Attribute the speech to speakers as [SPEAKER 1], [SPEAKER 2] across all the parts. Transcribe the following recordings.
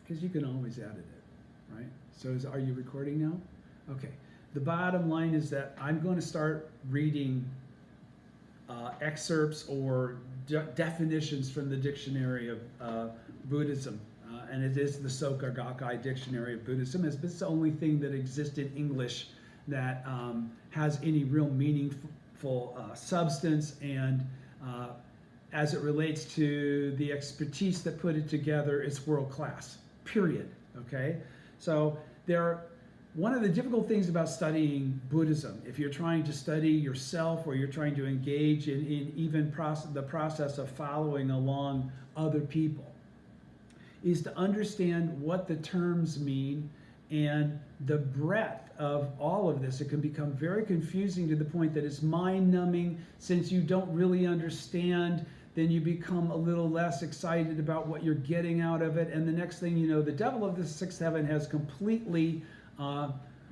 [SPEAKER 1] because you can always edit it, right? So are you recording now? Okay. The bottom line is that I'm going to start reading excerpts or definitions from the Dictionary of Buddhism. And it is the Soka Gakkai Dictionary of Buddhism. It's the only thing that exists in English that has any real meaningful substance, and as it relates to the expertise that put it together, it's world class, period. Okay? So one of the difficult things about studying Buddhism, if you're trying to study yourself or you're trying to engage in even the process of following along other people, is to understand what the terms mean and the breadth of all of this. It can become very confusing to the point that it's mind-numbing. Since you don't really understand, then you become a little less excited about what you're getting out of it. And the next thing you know, the devil of the sixth heaven has completely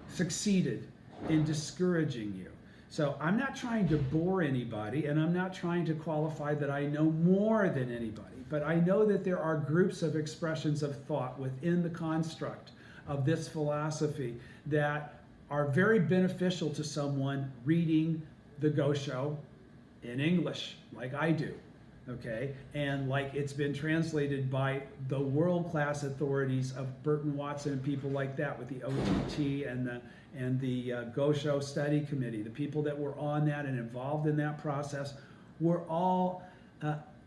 [SPEAKER 1] succeeded in discouraging you. So I'm not trying to bore anybody, and I'm not trying to qualify that I know more than anybody, but I know that there are groups of expressions of thought within the construct of this philosophy that are very beneficial to someone reading the Gosho in English, like I do, okay? And like it's been translated by the world-class authorities of Burton Watson and people like that, with the OTT and the Gosho Study Committee. The people that were on that and involved in that process were all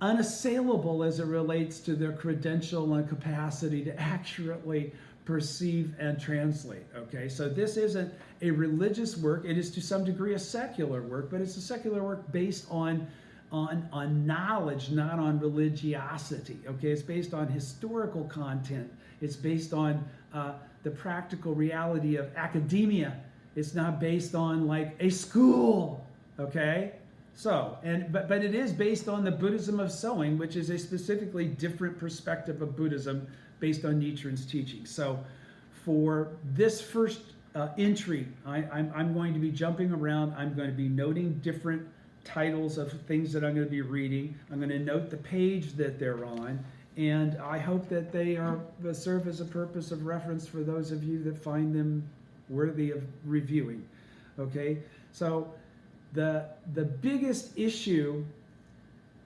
[SPEAKER 1] unassailable as it relates to their credential and capacity to accurately perceive and translate. Okay, so this isn't a religious work. It is to some degree a secular work, but it's a secular work based on knowledge, not on religiosity. Okay, it's based on historical content. It's based on the practical reality of academia. It's not based on like a school. Okay. So, but it is based on the Buddhism of sewing, which is a specifically different perspective of Buddhism based on Nichiren's teaching. So for this first entry, I'm going to be jumping around. I'm going to be noting different titles of things that I'm going to be reading. I'm going to note the page that they're on, and I hope that they serve as a purpose of reference for those of you that find them worthy of reviewing. Okay, so the biggest issue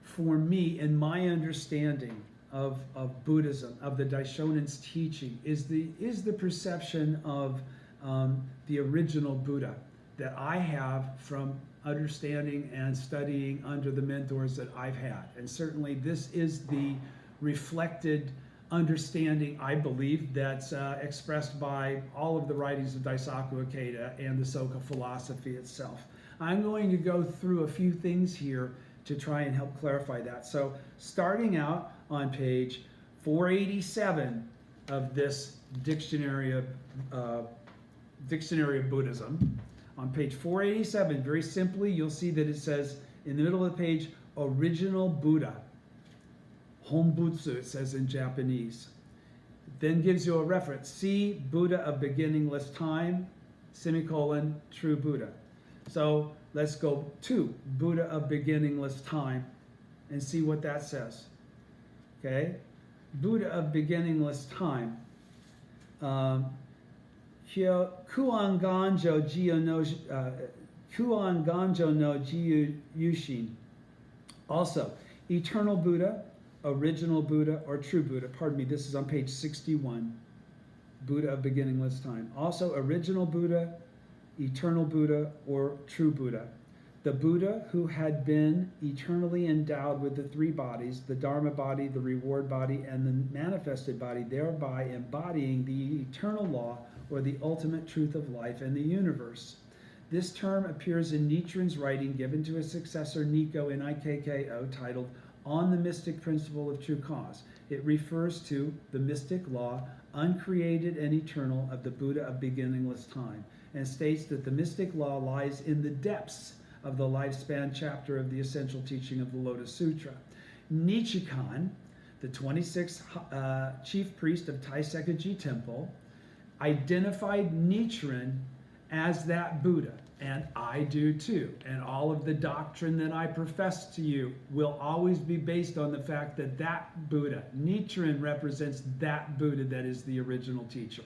[SPEAKER 1] for me in my understanding of Buddhism, of the Daishonen's teaching, is the perception of the original Buddha that I have from understanding and studying under the mentors that I've had. And certainly this is the reflected understanding, I believe, that's expressed by all of the writings of Daisaku Ikeda and the Soka philosophy itself. I'm going to go through a few things here to try and help clarify that. So starting out on page 487 of this Dictionary of Buddhism, on page 487, very simply, you'll see that it says in the middle of the page, original Buddha. Honbutsu, it says in Japanese. Then gives you a reference. See Buddha of beginningless time, semicolon, true Buddha. So let's go to Buddha of beginningless time and see what that says. Okay? Buddha of beginningless time. Kuan Ganjo no Jiyu Yushin. Also, eternal Buddha, original Buddha, or true Buddha. Pardon me, this is on page 61. Buddha of beginningless time. Also, original Buddha, eternal Buddha, or true Buddha. The Buddha who had been eternally endowed with the three bodies, the Dharma body, the reward body, and the manifested body, thereby embodying the eternal law or the ultimate truth of life and the universe. This term appears in Nichiren's writing given to his successor Nikko in IKKO, titled On the Mystic Principle of True Cause. It refers to the mystic law, uncreated and eternal, of the Buddha of beginningless time, and states that the mystic law lies in the depths of the lifespan chapter of the essential teaching of the Lotus Sutra. Nichikan, the 26th chief priest of Taisekaji Temple, identified Nichiren as that Buddha, and I do too. And all of the doctrine that I profess to you will always be based on the fact that that Buddha, Nichiren, represents that Buddha that is the original teacher.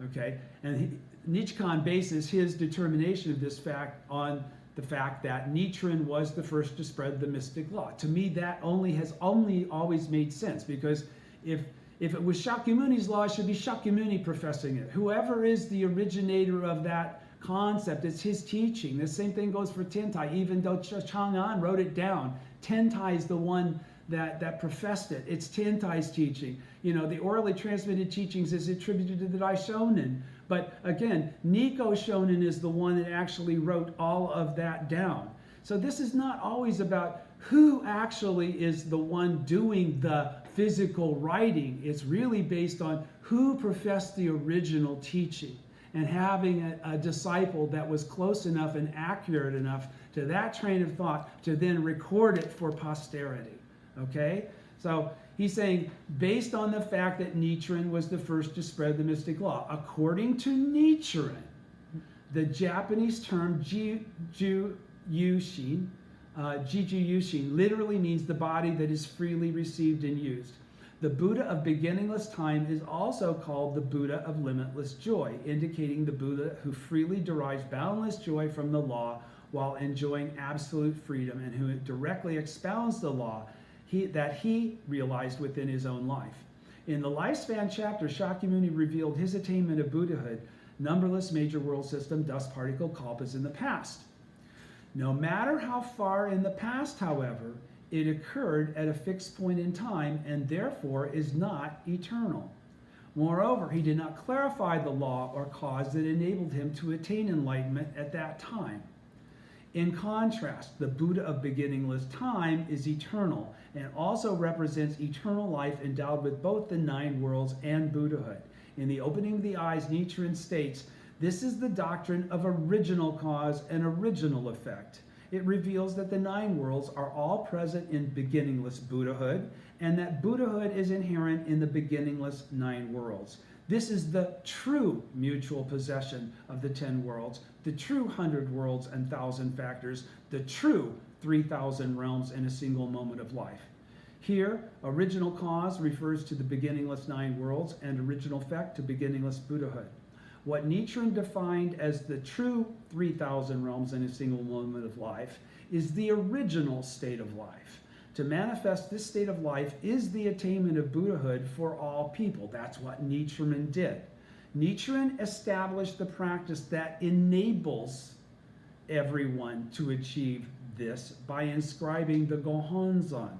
[SPEAKER 1] Okay? And Nichikan bases his determination of this fact on the fact that Nichiren was the first to spread the mystic law. To me, that has always made sense, because if it was Shakyamuni's law, it should be Shakyamuni professing it. Whoever is the originator of that concept, it's his teaching. The same thing goes for Tentai. Even though Chang'an wrote it down, Tentai is the one that professed it. It's Tentai's teaching. You know, the orally transmitted teachings is attributed to the Daishonin. But again, Nikko Shonin is the one that actually wrote all of that down. So this is not always about who actually is the one doing the physical writing. It's really based on who professed the original teaching, and having a disciple that was close enough and accurate enough to that train of thought to then record it for posterity. Okay? So he's saying, based on the fact that Nichiren was the first to spread the mystic law, according to Nichiren, the Japanese term Jiju Yushin literally means the body that is freely received and used. The Buddha of beginningless time is also called the Buddha of limitless joy, indicating the Buddha who freely derives boundless joy from the law while enjoying absolute freedom, and who directly expounds the law that he realized within his own life. In the Lifespan chapter, Shakyamuni revealed his attainment of Buddhahood, numberless major world system dust particle kalpas in the past. No matter how far in the past, however, it occurred at a fixed point in time and therefore is not eternal. Moreover, he did not clarify the law or cause that enabled him to attain enlightenment at that time. In contrast, the Buddha of beginningless time is eternal and also represents eternal life endowed with both the 9 worlds and Buddhahood. In the opening of the eyes, Nichiren states, "This is the doctrine of original cause and original effect." It reveals that the 9 worlds are all present in beginningless Buddhahood, and that Buddhahood is inherent in the beginningless 9 worlds. This is the true mutual possession of the 10 worlds, the true 100 worlds and 1,000 factors, the true 3,000 realms in a single moment of life. Here, original cause refers to the beginningless 9 worlds, and original effect to beginningless Buddhahood. What Nichiren defined as the true 3,000 realms in a single moment of life is the original state of life. To manifest this state of life is the attainment of Buddhahood for all people. That's what Nichiren did. Nichiren established the practice that enables everyone to achieve this by inscribing the Gohonzon.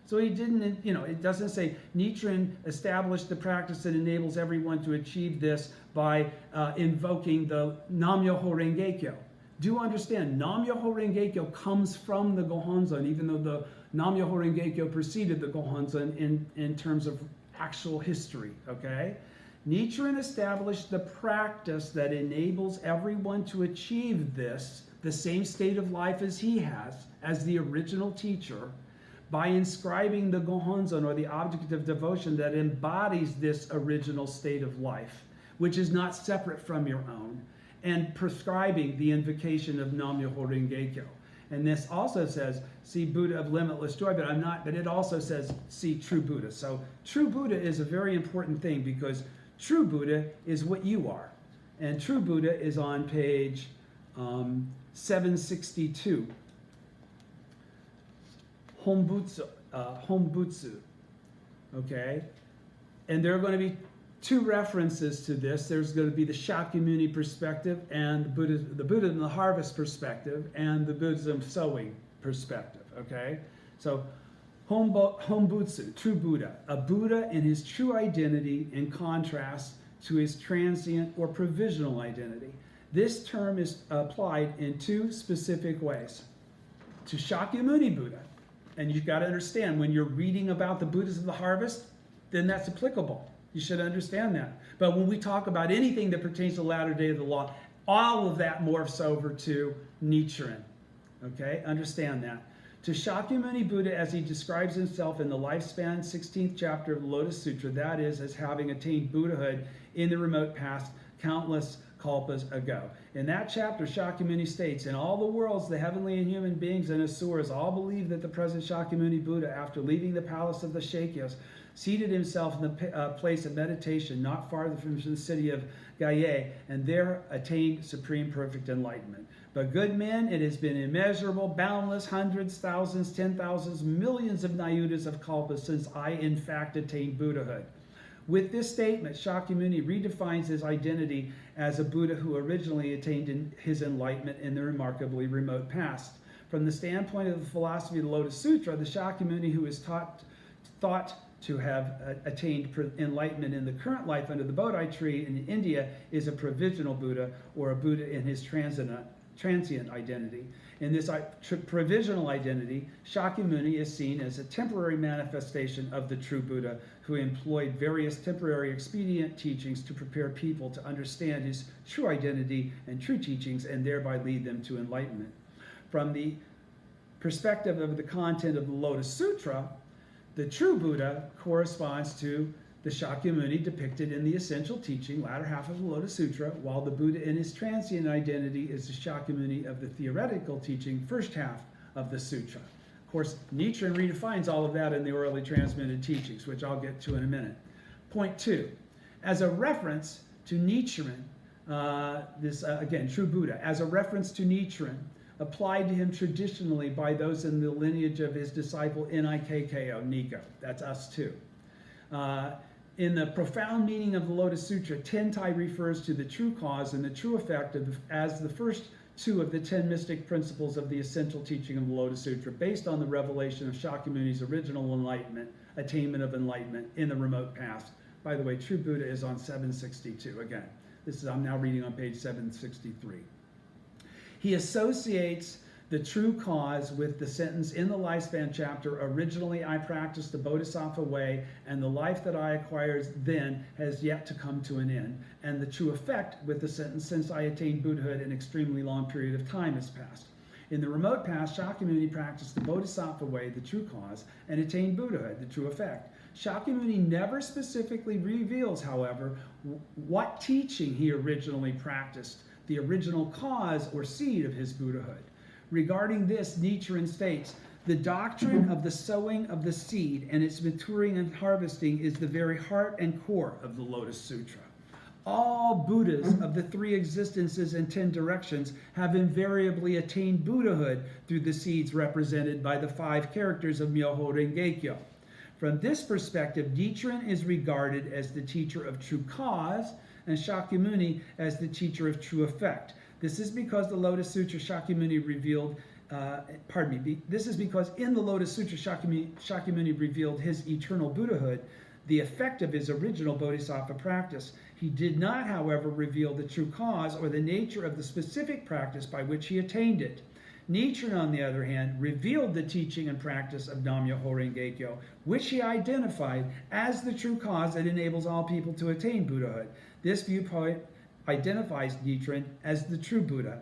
[SPEAKER 1] So he didn't, it doesn't say Nichiren established the practice that enables everyone to achieve this by invoking the Nam-myoho Renge-kyo. Do understand, Nam-myoho Renge-kyo comes from the Gohonzon, even though the Nam-myoho Renge-kyo preceded the Gohonzon in terms of actual history, okay? Nichiren established the practice that enables everyone to achieve this, the same state of life as he has, as the original teacher, by inscribing the Gohonzon, or the object of devotion that embodies this original state of life, which is not separate from your own, and prescribing the invocation of Nam-myoho Renge-kyo. And this also says, see Buddha of limitless joy, but it also says, see true Buddha. So true Buddha is a very important thing, because true Buddha is what you are. And true Buddha is on page 762. Hombutsu, okay? And there are going to be 2 references to this. There's going to be the Shakyamuni perspective, and the Buddhism of the harvest perspective, and the Buddhism sowing perspective, okay? So Hombutsu, true Buddha, a Buddha in his true identity in contrast to his transient or provisional identity. This term is applied in 2 specific ways. To Shakyamuni Buddha, and you've got to understand, when you're reading about the Buddhas of the harvest, then that's applicable. You should understand that. But when we talk about anything that pertains to the latter day of the law, all of that morphs over to Nichiren. Okay? Understand that. To Shakyamuni Buddha, as he describes himself in the Lifespan 16th chapter of the Lotus Sutra, that is, as having attained Buddhahood in the remote past, countless kalpas ago. In that chapter, Shakyamuni states, in all the worlds, the heavenly and human beings and asuras all believe that the present Shakyamuni Buddha, after leaving the palace of the Shakyas, seated himself in the place of meditation not farther from the city of Gaya, and there attained supreme perfect enlightenment. But good men, it has been immeasurable, boundless, hundreds, thousands, 10,000s, millions of nayutas of kalpas since I in fact attained Buddhahood. With this statement, Shakyamuni redefines his identity as a Buddha who originally attained his enlightenment in the remarkably remote past. From the standpoint of the philosophy of the Lotus Sutra, the Shakyamuni who is thought to have attained enlightenment in the current life under the Bodhi tree in India is a provisional Buddha, or a Buddha in his transient identity. In this provisional identity, Shakyamuni is seen as a temporary manifestation of the true Buddha who employed various temporary expedient teachings to prepare people to understand his true identity and true teachings and thereby lead them to enlightenment. From the perspective of the content of the Lotus Sutra, the true Buddha corresponds to the Shakyamuni depicted in the essential teaching, latter half of the Lotus Sutra, while the Buddha in his transient identity is the Shakyamuni of the theoretical teaching, first half of the sutra. Of course, Nichiren redefines all of that in the orally transmitted teachings, which I'll get to in a minute. Point 2. As a reference to Nichiren, again, true Buddha, as a reference to Nichiren, applied to him traditionally by those in the lineage of his disciple Nikko, Nico. That's us too. In the profound meaning of the Lotus Sutra, Tentai refers to the true cause and the true effect as the first two of the 10 mystic principles of the essential teaching of the Lotus Sutra, based on the revelation of Shakyamuni's original enlightenment, attainment of enlightenment in the remote past. By the way, true Buddha is on 762. Again, I'm now reading on page 763. He associates the true cause with the sentence in the lifespan chapter, originally I practiced the Bodhisattva way, and the life that I acquired then has yet to come to an end. And the true effect with the sentence, since I attained Buddhahood, an extremely long period of time has passed. In the remote past, Shakyamuni practiced the Bodhisattva way, the true cause, and attained Buddhahood, the true effect. Shakyamuni never specifically reveals, however, what teaching he originally practiced, the original cause or seed of his Buddhahood. Regarding this, Nichiren states, the doctrine of the sowing of the seed and its maturing and harvesting is the very heart and core of the Lotus Sutra. All Buddhas of the 3 existences and 10 directions have invariably attained Buddhahood through the seeds represented by the 5 characters of Myoho Renge-kyo. From this perspective, Nichiren is regarded as the teacher of true cause and Shakyamuni as the teacher of true effect. This is because the Lotus Sutra Shakyamuni revealed, this is because in the Lotus Sutra Shakyamuni revealed his eternal Buddhahood, the effect of his original Bodhisattva practice. He did not, however, reveal the true cause or the nature of the specific practice by which he attained it. Nichiren, on the other hand, revealed the teaching and practice of Nam-myoho Renge-kyo, which he identified as the true cause that enables all people to attain Buddhahood. This viewpoint identifies Nichiren as the true Buddha.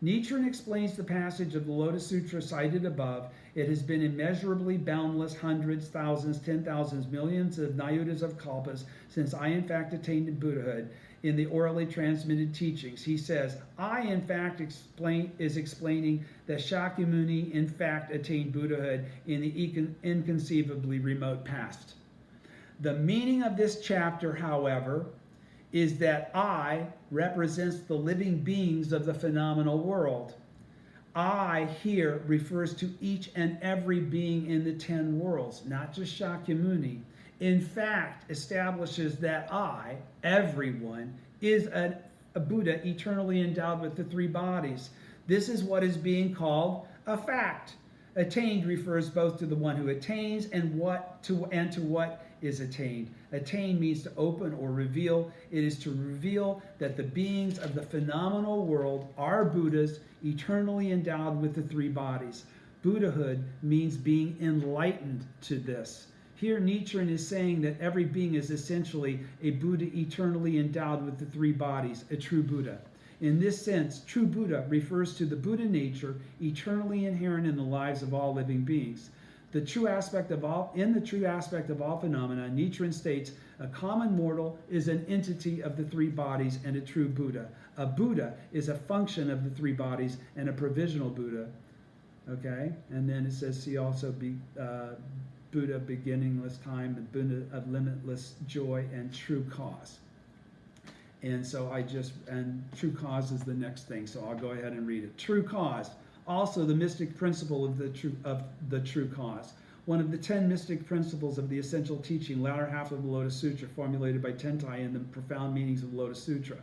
[SPEAKER 1] Nichiren explains the passage of the Lotus Sutra cited above. It has been immeasurably boundless, hundreds, thousands, 10,000s, millions of nayutas of kalpas since I in fact attained Buddhahood in the orally transmitted teachings. He says, I in fact explaining that Shakyamuni in fact attained Buddhahood in the inconceivably remote past. The meaning of this chapter, however, is that I represents the living beings of the phenomenal world. I here refers to each and every being in the 10 worlds, not just Shakyamuni. In fact, establishes that I, everyone, is a Buddha eternally endowed with the 3 bodies. This is what is being called a fact. Attained refers both to the one who attains and to what is attained. Attain means to open or reveal. It is to reveal that the beings of the phenomenal world are Buddhas eternally endowed with the 3 bodies. Buddhahood means being enlightened to this. Here Nichiren is saying that every being is essentially a Buddha eternally endowed with the 3 bodies, a true Buddha. In this sense, true Buddha refers to the Buddha nature eternally inherent in the lives of all living beings. In the true aspect of all phenomena, Nichiren states, A common mortal is an entity of the three bodies and a true Buddha. A Buddha is a function of the three bodies and a provisional Buddha. Okay? And then it says, see also Buddha, beginningless time, and Buddha of limitless joy and true cause. And so and true cause is the next thing, so I'll go ahead and read it. True cause, also the mystic principle of the true cause. One of the 10 mystic principles of the essential teaching, latter half of the Lotus Sutra, formulated by Tentai in the profound meanings of the Lotus Sutra.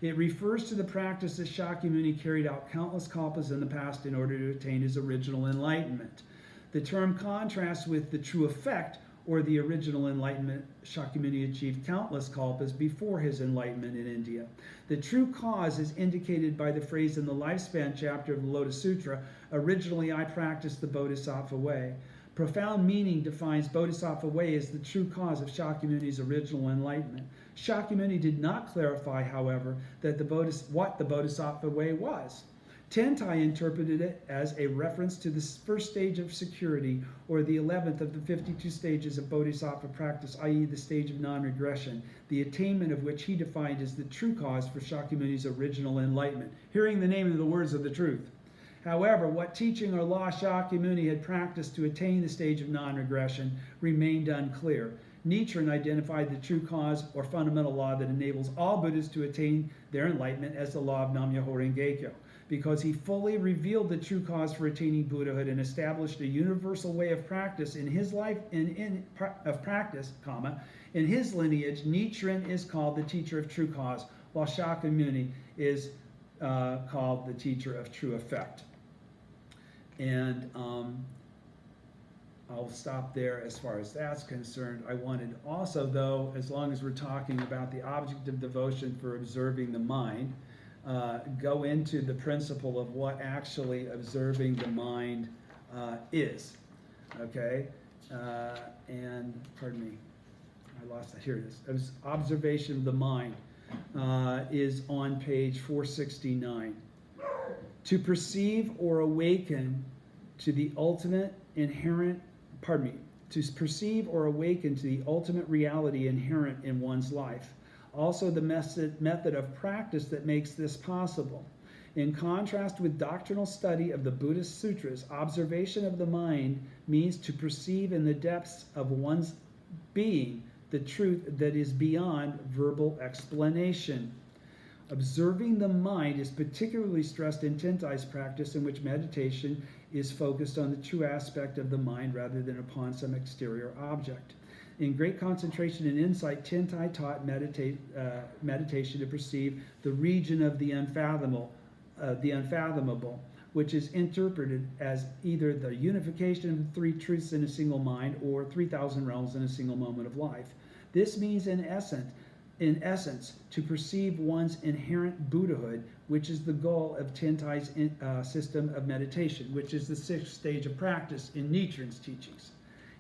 [SPEAKER 1] It refers to the practice that Shakyamuni carried out countless kalpas in the past in order to attain his original enlightenment. The term contrasts with the true effect, or the original enlightenment Shakyamuni achieved countless kalpas before his enlightenment in India. The true cause is indicated by the phrase in the lifespan chapter of the Lotus Sutra, originally I practiced the Bodhisattva way. Profound meaning defines Bodhisattva way as the true cause of Shakyamuni's original enlightenment. Shakyamuni did not clarify, however, that what the Bodhisattva way was. Tentai interpreted it as a reference to the first stage of security, or the 11th of the 52 stages of Bodhisattva practice, i.e. the stage of non-regression, the attainment of which he defined as the true cause for Shakyamuni's original enlightenment, hearing the name of the words of the truth. However, what teaching or law Shakyamuni had practiced to attain the stage of non-regression remained unclear. Nichiren identified the true cause or fundamental law that enables all Buddhas to attain their enlightenment as the law of Nam-myoho Renge-kyo, because he fully revealed the true cause for attaining Buddhahood and established a universal way of practice in his life in his lineage. Nichiren is called the teacher of true cause, while Shakyamuni is called the teacher of true effect. And I'll stop there as far as that's concerned. I wanted also, though, as long as we're talking about the object of devotion for observing the mind, go into the principle of what actually observing the mind is. Okay? And, pardon me, I lost that. Here it is. Observation of the mind is on page 469. To perceive or awaken to the ultimate to perceive or awaken to the ultimate reality inherent in one's life. Also the method of practice that makes this possible. In contrast with doctrinal study of the Buddhist sutras, observation of the mind means to perceive in the depths of one's being the truth that is beyond verbal explanation. Observing the mind is particularly stressed in Tentai's practice, in which meditation is focused on the true aspect of the mind rather than upon some exterior object. In Great Concentration and Insight, Tentai taught meditation to perceive the region of the unfathomable, which is interpreted as either the unification of the three truths in a single mind or 3,000 realms in a single moment of life. This means, in essence, to perceive one's inherent Buddhahood, which is the goal of Tentai's system of meditation, which is the 6th stage of practice in Nichiren's teachings.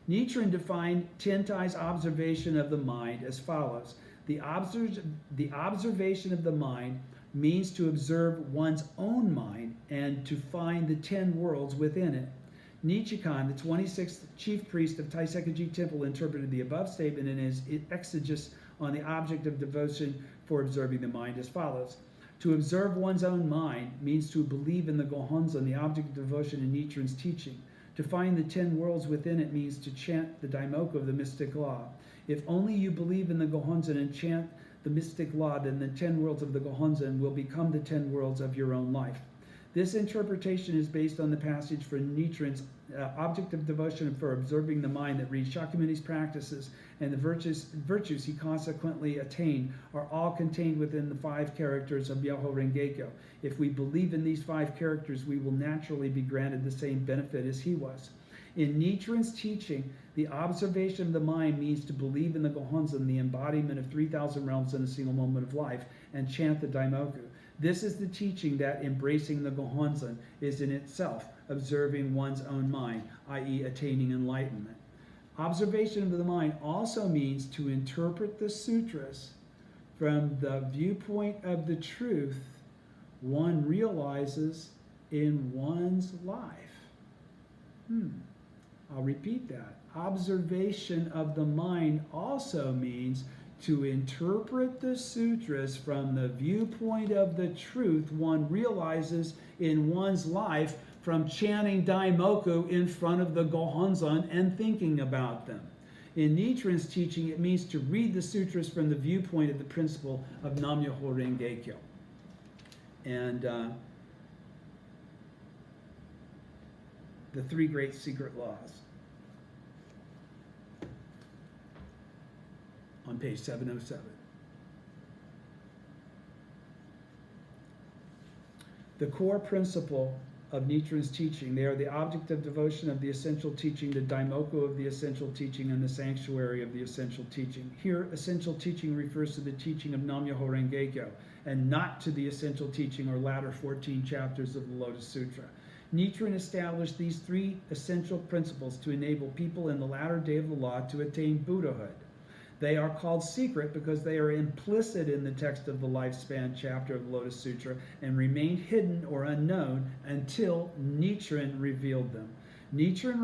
[SPEAKER 1] Nichiren defined Tentai's observation of the mind as follows. The observation of the mind means to observe one's own mind and to find the 10 worlds within it. Nichikan, the 26th chief priest of Taiseikanji Temple, interpreted the above statement in his exegesis on the object of devotion for observing the mind as follows. To observe one's own mind means to believe in the Gohonzon, the object of devotion in Nichiren's teaching. To find the 10 worlds within it means to chant the Daimoku of the mystic law. If only you believe in the Gohonzon and chant the mystic law, then the 10 worlds of the Gohonzon will become the 10 worlds of your own life. This interpretation is based on the passage from Nichiren's object of devotion for observing the mind that reads, Shakyamuni's practices and the virtues he consequently attained are all contained within the 5 characters of Myoho Renge-kyo. If we believe in these 5 characters, we will naturally be granted the same benefit as he was. In Nichiren's teaching, the observation of the mind means to believe in the Gohonzon, the embodiment of 3,000 realms in a single moment of life, and chant the Daimoku. This is the teaching that embracing the Gohonzon is in itself observing one's own mind, i.e. attaining enlightenment. Observation of the mind also means to interpret the sutras from the viewpoint of the truth one realizes in one's life. I'll repeat that. Observation of the mind also means To interpret the sutras from the viewpoint of the truth one realizes in one's life from chanting Daimoku in front of the Gohonzon and thinking about them. In Nichiren's teaching, it means to read the sutras from the viewpoint of the principle of Nam-myoho Renge-kyo. And the three great secret laws. On page 707. The core principle of Nichiren's teaching. They are the object of devotion of the essential teaching, the daimoku of the essential teaching, and the sanctuary of the essential teaching. Here, essential teaching refers to the teaching of Nam-myoho Renge-kyo, and not to the essential teaching or latter 14 chapters of the Lotus Sutra. Nichiren established these three essential principles to enable people in the latter day of the law to attain Buddhahood. They are called secret because they are implicit in the text of the lifespan chapter of the Lotus Sutra and remained hidden or unknown until Nichiren revealed them. Nichiren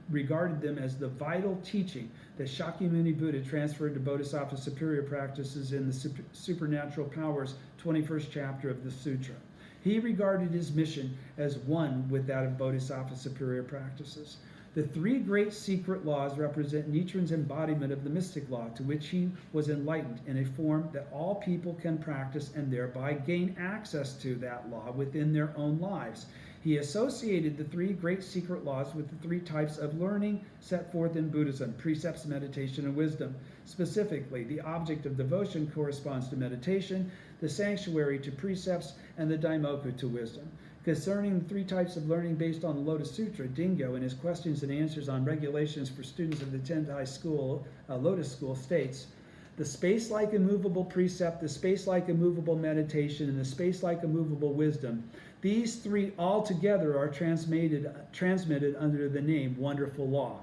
[SPEAKER 1] regarded them as the vital teaching that Shakyamuni Buddha transferred to Bodhisattva superior practices in the Supernatural Powers 21st chapter of the Sutra. He regarded his mission as one with that of Bodhisattva superior practices. The three great secret laws represent Nichiren's embodiment of the mystic law, to which he was enlightened in a form that all people can practice and thereby gain access to that law within their own lives. He associated the three great secret laws with the three types of learning set forth in Buddhism: precepts, meditation, and wisdom. Specifically, the object of devotion corresponds to meditation, the sanctuary to precepts, and the daimoku to wisdom. Concerning the three types of learning based on the Lotus Sutra, Dingo, in his questions and answers on regulations for students of the Tendai School, Lotus School, states, the space-like immovable precept, the space-like immovable meditation, and the space-like immovable wisdom, these three altogether are transmitted under the name Wonderful Law.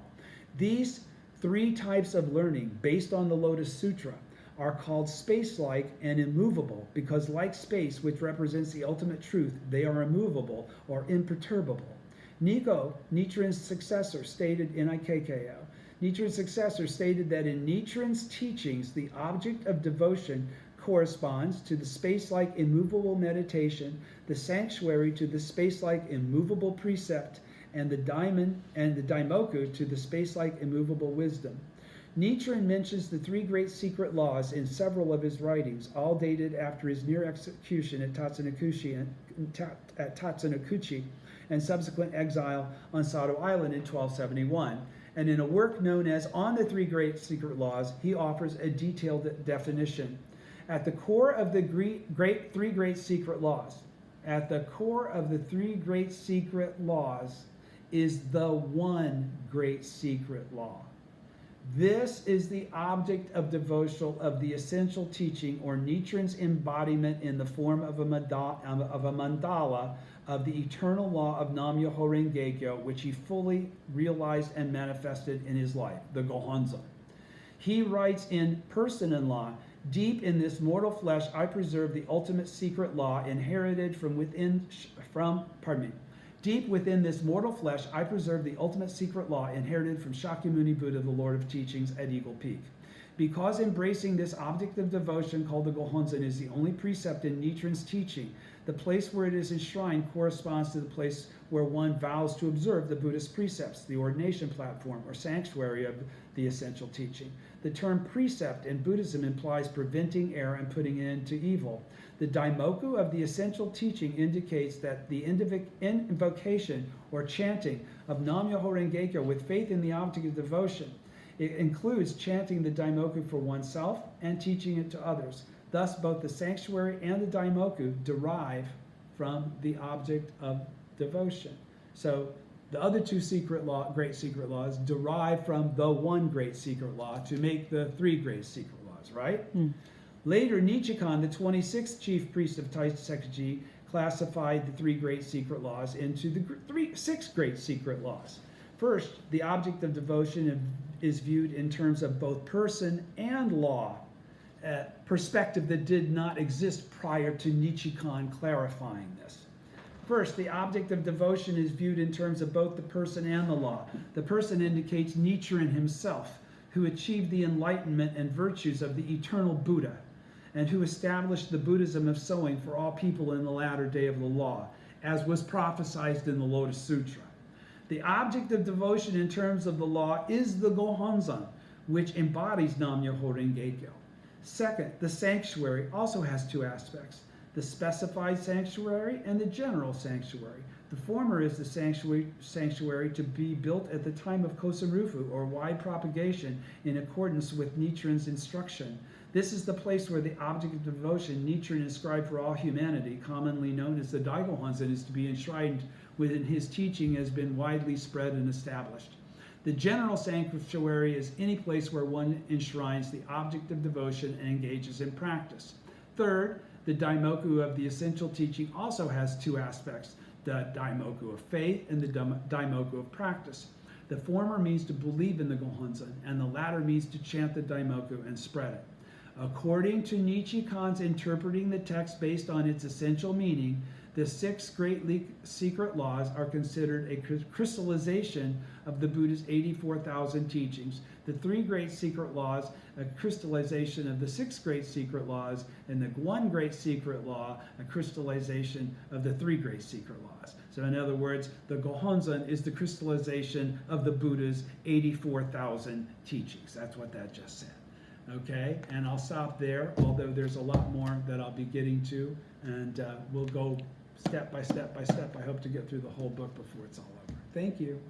[SPEAKER 1] These three types of learning based on the Lotus Sutra are called space-like and immovable because, like space, which represents the ultimate truth, they are immovable or imperturbable. Nikko, Nichiren's successor, stated in Ikkeikyo, Nichiren's successor stated that in Nichiren's teachings, the object of devotion corresponds to the space-like immovable meditation, the sanctuary to the space-like immovable precept, and the daimoku to the space-like immovable wisdom. Nichiren mentions the three great secret laws in several of his writings, all dated after his near execution at Tatsunokuchi and subsequent exile on Sado Island in 1271. And in a work known as On the Three Great Secret Laws, he offers a detailed definition. At the core of the three great secret laws, at the core of the three great secret laws is the one great secret law. This is the object of devotion of the essential teaching, or Nichiren's embodiment in the form of a mandala of the eternal law of Nam-myoho Renge-kyo, which he fully realized and manifested in his life, the Gohonzon. He writes in Person-in-Law, deep in this mortal flesh I preserve the ultimate secret law inherited Deep within this mortal flesh, I preserve the ultimate secret law inherited from Shakyamuni Buddha, the Lord of Teachings at Eagle Peak. Because embracing this object of devotion called the Gohonzon is the only precept in Nichiren's teaching, the place where it is enshrined corresponds to the place where one vows to observe the Buddhist precepts, the ordination platform or sanctuary of the essential teaching. The term precept in Buddhism implies preventing error and putting an end to evil. The daimoku of the essential teaching indicates that the invocation or chanting of Nam-myoho Renge-kyo with faith in the object of devotion, it includes chanting the daimoku for oneself and teaching it to others. Thus, both the sanctuary and the daimoku derive from the object of devotion. So the other two great secret laws derive from the one great secret law to make the three great secret laws, right? Later, Nichikan, the 26th chief priest of Taisakiji, classified the three great secret laws into the six great secret laws. First, the object of devotion is viewed in terms of both person and law, a perspective that did not exist prior to Nichikan clarifying this. First, the object of devotion is viewed in terms of both the person and the law. The person indicates Nichiren himself. who achieved the enlightenment and virtues of the eternal Buddha, and who established the Buddhism of sowing for all people in the latter day of the law, as was prophesied in the Lotus Sutra. The object of devotion in terms of the law is the Gohonzon, which embodies Nam-myoho Renge-kyo. Second, the sanctuary also has two aspects: the specified sanctuary and the general sanctuary. The former is the sanctuary to be built at the time of Kosarufu, or wide propagation, in accordance with Nichiren's instruction. This is the place where the object of devotion Nichiren inscribed for all humanity, commonly known as the Daigohonzon, is to be enshrined within his teaching, has been widely spread and established. The general sanctuary is any place where one enshrines the object of devotion and engages in practice. Third, the Daimoku of the essential teaching also has two aspects: the Daimoku of faith and the Daimoku of practice. The former means to believe in the Gohonzon, and the latter means to chant the Daimoku and spread it. According to Nichikan's interpreting the text based on its essential meaning, the six great secret laws are considered a crystallization of the Buddha's 84,000 teachings. The three great secret laws, a crystallization of the six great secret laws, and the one great secret law, a crystallization of the three great secret laws. So in other words, the Gohonzon is the crystallization of the Buddha's 84,000 teachings. That's what that just said. Okay, and I'll stop there, although there's a lot more that I'll be getting to, and we'll go step by step by step. I hope to get through the whole book before it's all over. Thank you.